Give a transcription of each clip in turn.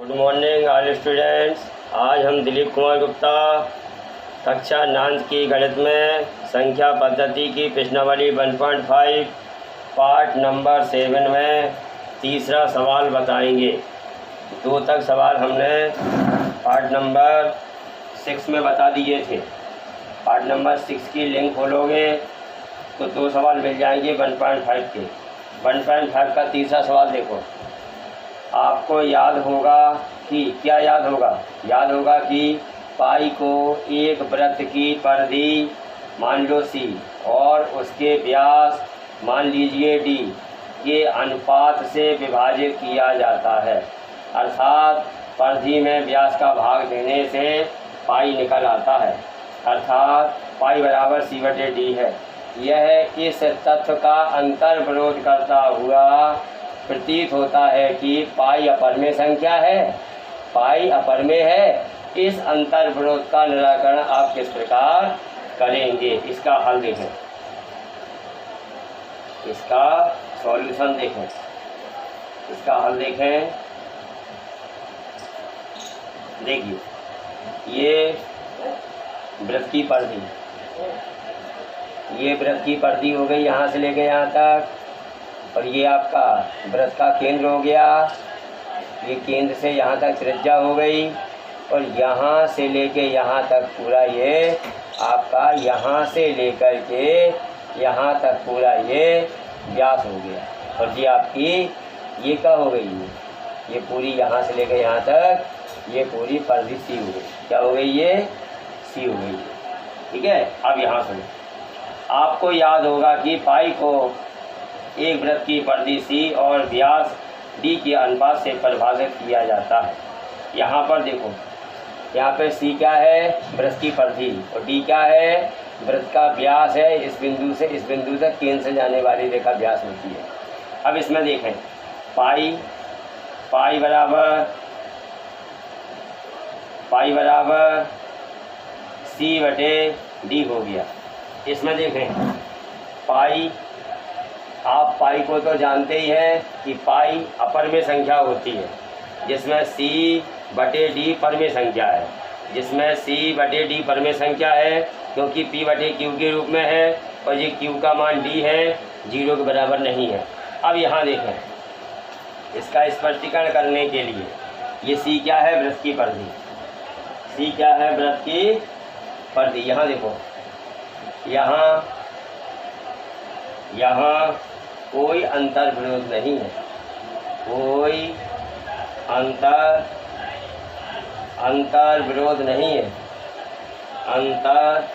Good morning all students. आज हम दिलीप कुमार गुप्ता कक्षा 9 की गणित में संख्या पद्धति की प्रश्नावली 1.5 पार्ट नंबर 7 में तीसरा सवाल बताएंगे। 2 तक सवाल हमने पार्ट नंबर 6 में बता दिए थे। पार्ट नंबर 6 की लिंक खोलोगे तो 2 सवाल मिल जाएंगे 1.5 के। 1.5 का तीसरा सवाल देखो। आपको याद होगा कि क्या याद होगा कि पाई को एक वृत्त की परिधि मान लो सी और उसके व्यास मान लीजिए डी के अनुपात से विभाजित किया जाता है। अर्थात परिधि में व्यास का भाग देने से पाई निकल आता है। अर्थात पाई बराबर सी बटे डी है। यह इस तथ्य का अंतर विरोध करता हुआ प्रतीत होता है कि पाई अपरमेय संख्या है। पाई अपरमेय है। इस अंतर विरोध का निराकरण आप किस प्रकार करेंगे, इसका हल देखें, इसका सॉल्यूशन देखें, इसका हल देखें। देखिए, ये वृत्त की परिधि, ये वृत्त की परिधि हो गई यहाँ से लेके यहाँ तक, और ये आपका वृत्त का केंद्र हो गया। ये केंद्र से यहाँ तक त्रिज्या हो गई, और यहाँ से लेके यहाँ तक पूरा ये आपका, यहाँ से लेकर के यहाँ तक पूरा ये व्यास हो गया। और ये आपकी ये क्या हो गई, ये पूरी यहाँ से लेकर यहाँ तक ये पूरी परिधि सी हो गई। क्या हो गई, ये सी हो गई। ठीक है। अब यहाँ सुनो, आपको याद होगा कि पाई को एक वृत्त की परिधि सी और व्यास डी के अनुपात से परिभाषित किया जाता है। यहाँ पर देखो, यहाँ पे सी क्या है, वृत्त की परिधि, और डी क्या है, वृत्त का व्यास है। इस बिंदु से इस बिंदु तक केंद्र से जाने वाली रेखा व्यास होती है। अब इसमें देखें, पाई बराबर सी बटे डी हो गया। इसमें देखें, आप पाई को तो जानते ही हैं कि पाई अपरमेय संख्या होती है, जिसमें सी बटे डी परमेय संख्या है, जिसमें सी बटे डी परमेय संख्या है, क्योंकि पी बटे क्यू के रूप में है, और ये क्यू का मान डी है, 0 के बराबर नहीं है। अब यहाँ देखें, इसका स्पष्टीकरण करने के लिए, ये सी क्या है, वृत्त की परिधि। सी क्या है, वृत्त की परिधि। यहाँ देखो, यहाँ कोई अंतर विरोध नहीं है, कोई अंतर विरोध नहीं है, अंतर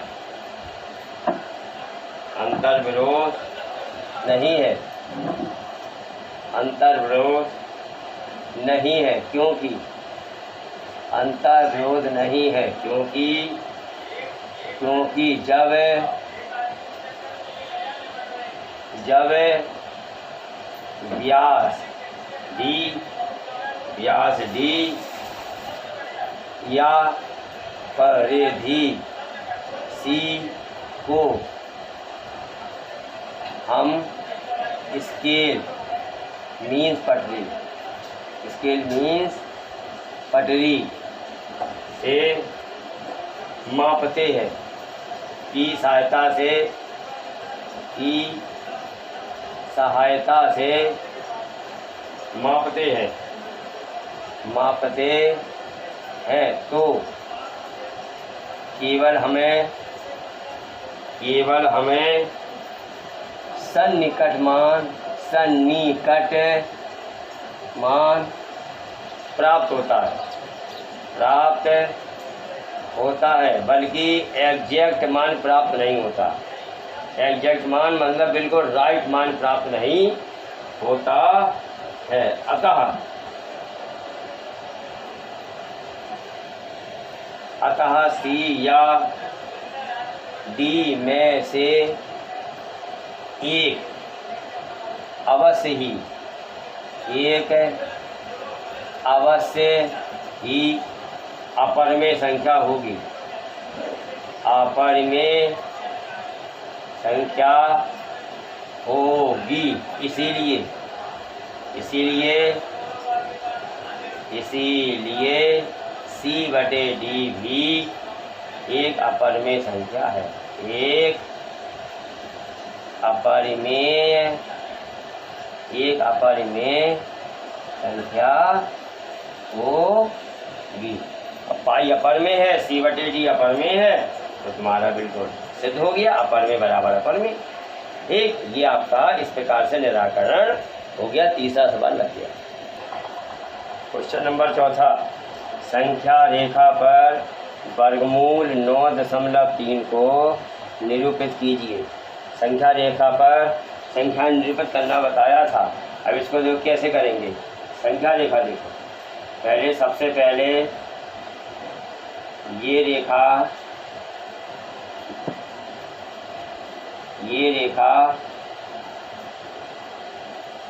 विरोध नहीं है, अंतर विरोध नहीं है। क्योंकि अंतर विरोध नहीं है, क्योंकि जब व्यास डी या परिधि सी को हम स्केल मीन्स पटरी से मापते हैं, की सहायता से मापते हैं, तो केवल हमें सन्निकट मान प्राप्त होता है, बल्कि एग्जैक्ट मान प्राप्त नहीं होता। एग्जैक्ट मान मतलब बिल्कुल राइट मान प्राप्त नहीं होता है। अतः सी या डी में से एक अवश्य ही अपरमेय संख्या होगी। अपरमेय संख्या होगी। इसीलिए इसीलिए C/D भी एक अपरिमेय संख्या है, एक अपरिमेय संख्या होगी। अब पाई अपरिमेय है, C/D अपरिमेय है, तो तुम्हारा बिल्कुल सिद्ध हो गया अपरिमेय बराबर अपरिमेय। ठीक, ये आपका इस प्रकार से निराकरण हो गया, तीसरा सवाल लग गया। क्वेश्चन नंबर चौथा, संख्या रेखा पर वर्गमूल 9.3 को निरूपित कीजिए। संख्या रेखा पर संख्या निरूपित करना बताया था। अब इसको देखो कैसे करेंगे। संख्या रेखा देखो, पहले सबसे पहले ये रेखा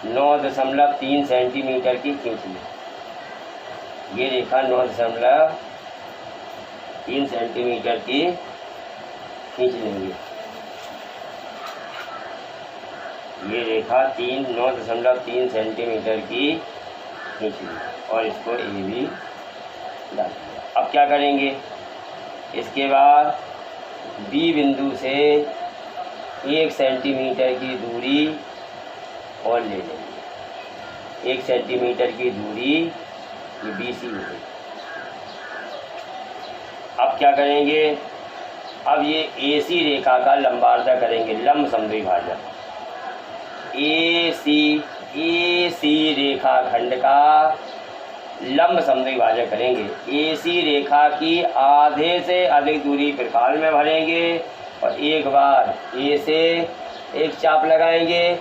9.3 सेंटीमीटर की खींच ली। ये रेखा 9.3 सेंटीमीटर की खींच लेंगे। ये रेखा 9.3 सेंटीमीटर की खींच ली और इसको ए भी डाल दिया। अब क्या करेंगे, इसके बाद बी बिंदु से 1 सेंटीमीटर की दूरी और ले लेंगे। 1 सेंटीमीटर की दूरी ये BC हो गई। अब क्या करेंगे, अब ये AC रेखा का लंबार्धा करेंगे, लंब समद्विभाजक। AC रेखा खंड का लंब समद्विभाजक करेंगे। AC रेखा की आधे से अधिक दूरी त्रिकाल में भरेंगे और एक बार A से एक चाप लगाएंगे,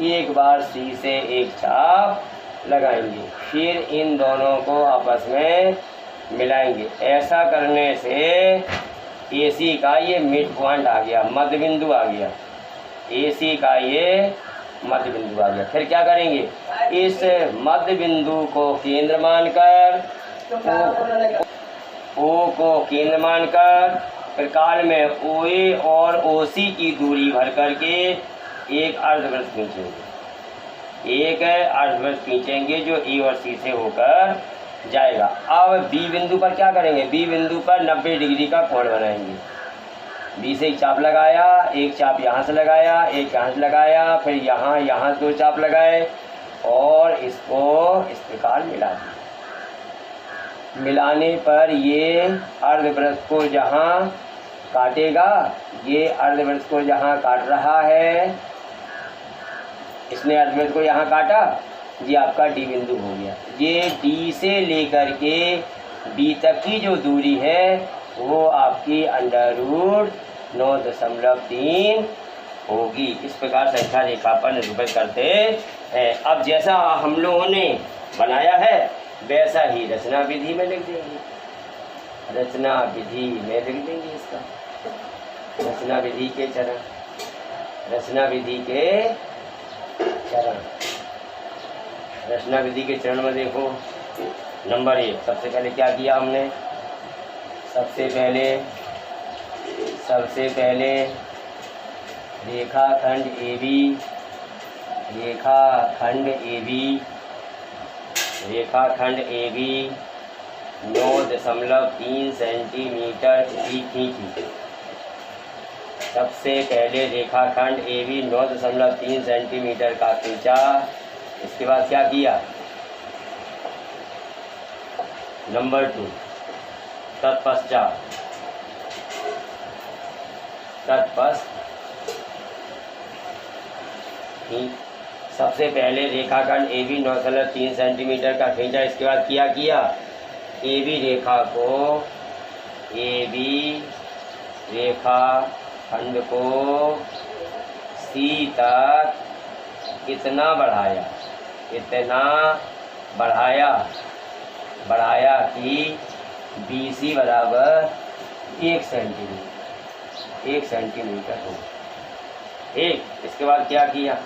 एक बार C से एक चाप लगाएंगे, फिर इन दोनों को आपस में मिलाएंगे। ऐसा करने से AC का ये मिड पॉइंट आ गया, मध्य बिंदु आ गया। AC का ये मध्य बिंदु आ गया। फिर क्या करेंगे, इस मध्य बिंदु को केंद्र मानकर O को केंद्र मानकर त्रिकाल में OA और OC की दूरी भर करके एक अर्धवृत्त खींचेंगे। एक अर्धवृत्त खींचेंगे जो E और C से होकर जाएगा। अब B बिंदु पर क्या करेंगे, B बिंदु पर 90 डिग्री का कोण बनाएंगे। B से एक चाप लगाया, एक चाप यहाँ से लगाया, एक यहाँ से लगाया, फिर यहाँ 2 चाप लगाए और इसको इस प्रकार मिला दिया। मिलाने पर ये अर्धवृत्त को जहाँ काटेगा, ये अर्धवृत्त को जहाँ काट रहा है, इसने अर्धवृत्त को यहाँ काटा, ये आपका D बिंदु हो गया। ये D से लेकर के B तक की जो दूरी है वो आपकी √9.3 होगी। इस प्रकार संख्या रेखा पर निरूपित करते हैं। अब जैसा हम लोगों ने बनाया है वैसा ही रचना विधि में लिख देंगे। रचना विधि में लिख देंगे इसका, रचना विधि के चरण, रचना विधि के चरण। रचना विधि के चरण में देखो, नंबर 1, सबसे पहले क्या किया हमने, सबसे पहले रेखाखंड AB 9.3 सेंटीमीटर की खींची। सबसे पहले रेखाखंड AB 9.3 सेंटीमीटर का खींचा। इसके बाद क्या किया, नंबर 2, तत्पश्चात सबसे पहले रेखाखंड AB 9.3 सेंटीमीटर का खींचा। इसके बाद क्या किया, AB रेखाखंड को C तक इतना बढ़ाया कि BC बराबर 1 सेंटीमीटर हो। ठीक, इसके बाद क्या किया,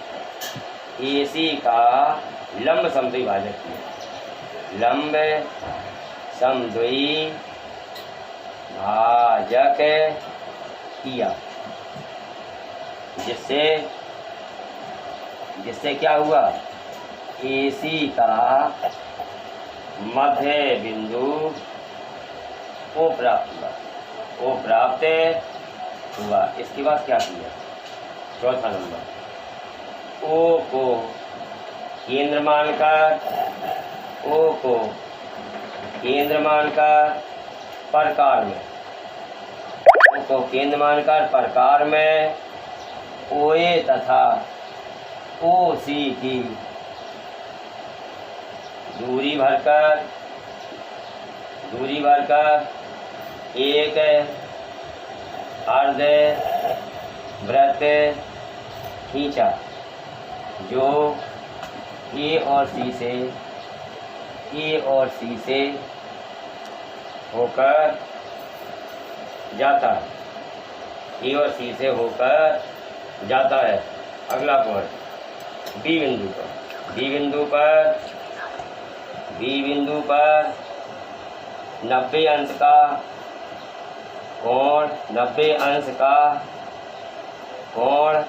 AC का लंब समद्विभाजक किया, लंब समद्विभाजक किया, जिससे क्या हुआ, AC का मध्य बिंदु ओ प्राप्त हुआ, ओ प्राप्त हुआ। इसके बाद क्या किया? चौथा नंबर, ओ को केंद्र मानकर, ओ को केंद्र मानकर प्रकार में, ओ को केंद्र मानकर प्रकार में ओए तथा ओ सी की दूरी भरकर एक अर्ध वृत्त खींचा जो ए और सी से होकर जाता है, ए और सी से होकर जाता है। अगला पॉइंट, बी बिंदु पर 90 अंश का कोण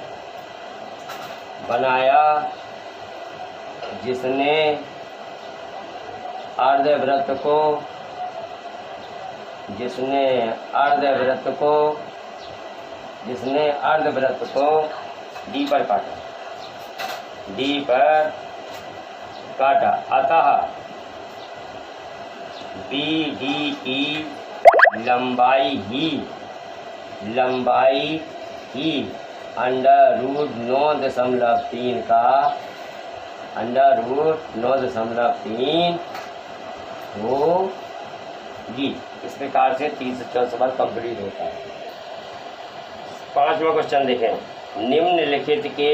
बनाया जिसने अर्धवृत्त को डी पर काटा। अतः BD की लंबाई ही √9.3 का √9.3 होगी। इस प्रकार से 30 से 40 सवाल कंप्लीट होता है। 5वां क्वेश्चन देखें, निम्नलिखित के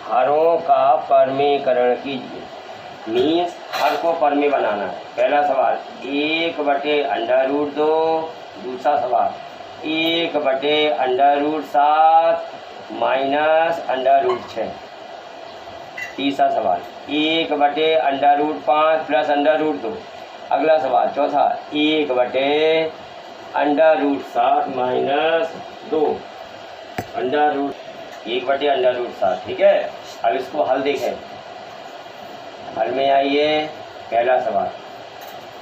हरों का परमीकरण कीजिए। मीन्स हर को परमी बनाना है। पहला सवाल 1/√2, दूसरा सवाल 1/√7 माइनस √6, तीसरा सवाल 1/√5 प्लस √2, अगला सवाल चौथा 1/√7 माइनस 2 1/√7। ठीक है, अब इसको हल देखें। हल में आइए, पहला सवाल,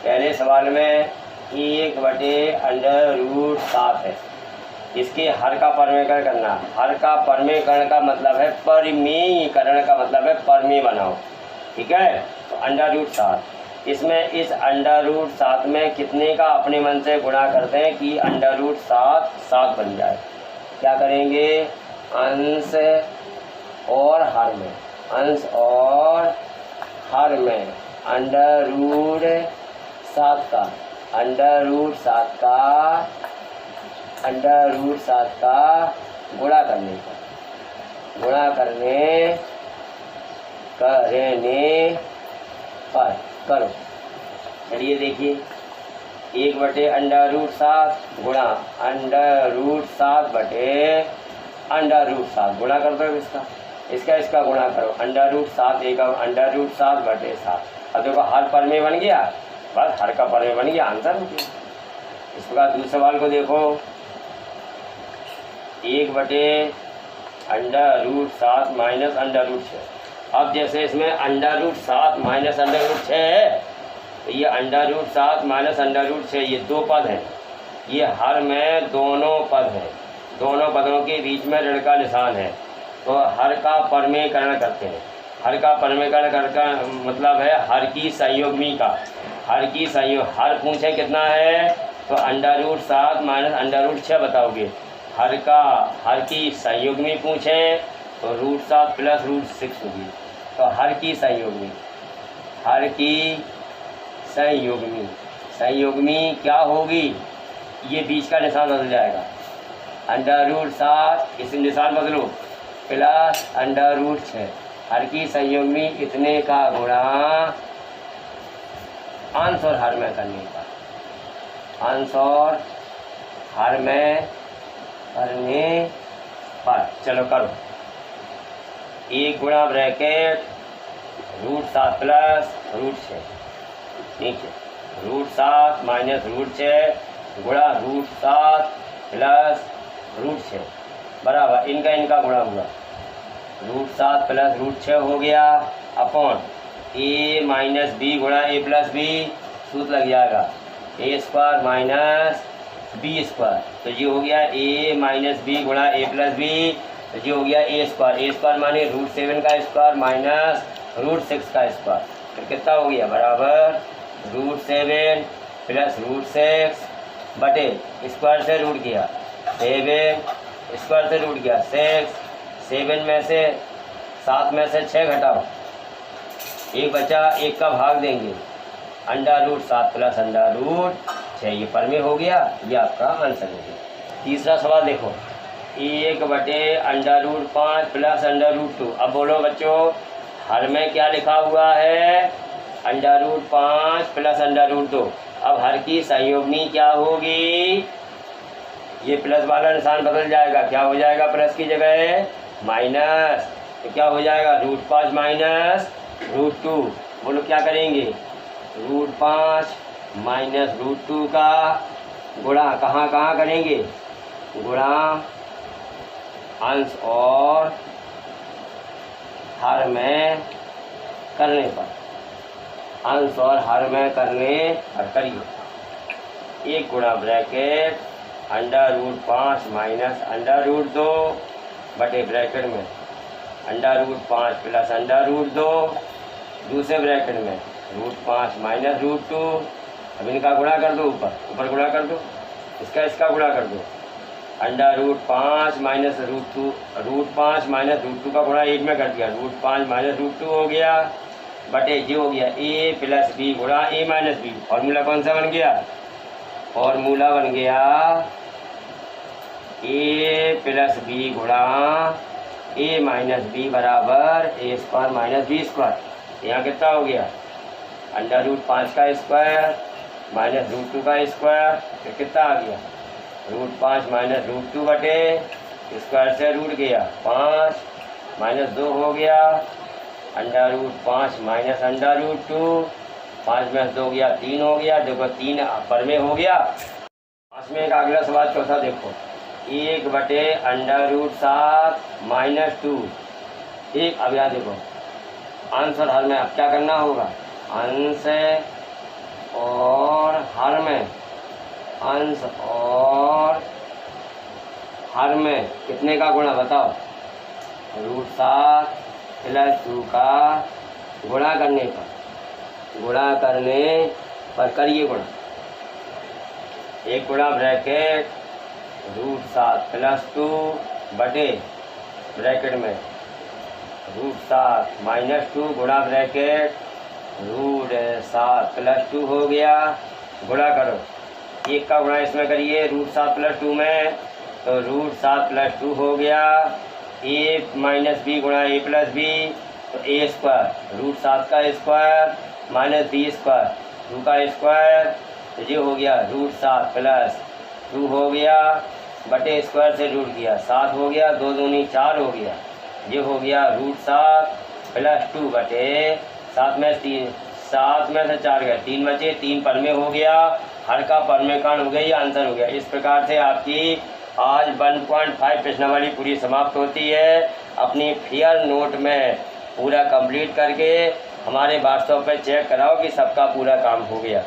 पहले सवाल में 1/√7 है, इसके हर का परमीकरण करना। हर का परमीकरण का मतलब है परिमेयीकरण का मतलब है परमी बनाओ। ठीक है, तो √7, इसमें इस √7 में कितने का अपने मन से गुणा करते हैं कि √7 7 बन जाए। क्या करेंगे? अंश और हर में √7 का गुणा करने पर करो। चलिए देखिए, 1/√7 गुणा √7/√7 गुणा कर दो। इसका गुणा करो, √7 एक √7/7। अब देखो हर परमे बन गया, बस हर का परमे बन गया, आंसर हो गया। इस प्रकार दूसरे सवाल को देखो, 1/√7 माइनस √6। अब जैसे इसमें √7 माइनस √6 है, तो ये √7 माइनस √6 ये दो पद हैं। ये हर में दोनों पद हैं, दोनों पदों के बीच में ऋण का निशान है। तो हर का परमीकरण करते हैं। हर का परमीकरण करके मतलब है हर की संयुग्मी का। हर पूछे कितना है, तो √7 माइनस √6 बताओगे। हर की संयुग्मी पूछें तो √7 प्लस √6 होगी। तो हर की संयुग्मी क्या होगी? ये बीच का निशान बदल जाएगा, √7 इस निशान बदलो प्लस √6। हर की संयुग्मी इतने का गुणा अंश और हर में करने का, अंश और हर में करने पर। चलो करो, 1 गुणा ब्रैकेट √7 प्लस √6, ठीक है, √7 माइनस √6 गुणा √7 प्लस √6 बराबर इनका गुणा हुआ, √7 प्लस √6 हो गया अपॉन a माइनस बी गुणा a प्लस बी सूत्र लग जाएगा ए स्क्वायर माइनस बी स्क्वायर। तो ये हो गया ए माइनस बी गुणा ए प्लस बी। तो ये हो गया ए स्क्वायर माने √7 का स्क्वायर माइनस √6 का स्क्वायर। तो कितना हो गया बराबर √7 प्लस √6 बटे स्क्वायर से रूट किया 7 स्क्वायर से रूट किया 6। 7 में से 7 में से 6 घटाओ, एक बचा, एक का भाग देंगे √7 प्लस √6। ये पर में हो गया, ये आपका आंसर हो गया। तीसरा सवाल देखो 1 बटे √5 प्लस √2। अब बोलो बच्चों हर में क्या लिखा हुआ है √5 प्लस √2। अब हर की संयोगनी क्या होगी, ये प्लस वाला निशान बदल जाएगा, क्या हो जाएगा प्लस की जगह माइनस। तो क्या हो जाएगा √5 माइनस √2। बोलो क्या करेंगे √5 माइनस √2 का गुणा कहाँ कहाँ करेंगे, गुणा अंश और हर में करने पर, अंश और हर में करने पर करिए। एक गुणा ब्रैकेट √5 माइनस √2 बटे ब्रैकेट में √5 प्लस √2, दूसरे ब्रैकेट में √5 माइनस √2। अब इनका गुणा कर दो, ऊपर गुणा कर दो, इसका गुणा कर दो √5 माइनस √2, √5 माइनस √2 का गुणा 1 में कर दिया, √5 माइनस √2 हो गया बटे ये हो गया a प्लस बी गुणा a माइनस बी। फॉर्मूला कौन सा बन गया, फॉर्मूला बन गया a प्लस बी गुणा a माइनस बी बराबर a square minus B square. यहाँ कितना हो गया √5 का स्क्वायर माइनस √2 का स्क्वायर। तो कितना आ गया √5 माइनस √2 बटे स्क्वायर से रूट गया 5 माइनस 2 हो गया √5 माइनस √2, 5 में 2 गया 3 हो गया। देखो 3 पर में हो गया। 5 में एक अगला सवाल चौथा देखो 1 बटे √7 माइनस 2। एक अब यहाँ देखो अंश और हर में अब क्या करना होगा, अंश और हर में, अंश और हर में कितने का गुणा बताओ, √7 प्लस 2 का गुणा करने पर करिए गुणा। एक गुणा ब्रैकेट √7 प्लस 2 बटे ब्रैकेट में √7 माइनस 2 गुणा ब्रैकेट √7 प्लस 2 हो गया। गुणा करो, एक का गुणा इसमें करिए √7 प्लस 2 में, तो √7 प्लस 2 हो गया a माइनस बी गुणा a प्लस बी। तो a स्क्वायर √7 का स्क्वायर माइनस बी स्क्वायर 2 का स्क्वायर। तो ये हो गया √7 प्लस 2 हो गया बटे स्क्वायर से रूट किया 7 हो गया, 2 दूनी 4 हो गया। ये हो गया √7 प्लस 2 बटे 7 में से 4 गए, 3 बचे, 3 पर में हो गया, हर का पर में कांड हो गया, ये आंसर हो गया। इस प्रकार से आपकी आज 1.5 प्रश्नावली पूरी समाप्त होती है। अपनी फेयर नोट में पूरा कंप्लीट करके हमारे व्हाट्सएप पे चेक कराओ कि सबका पूरा काम हो गया।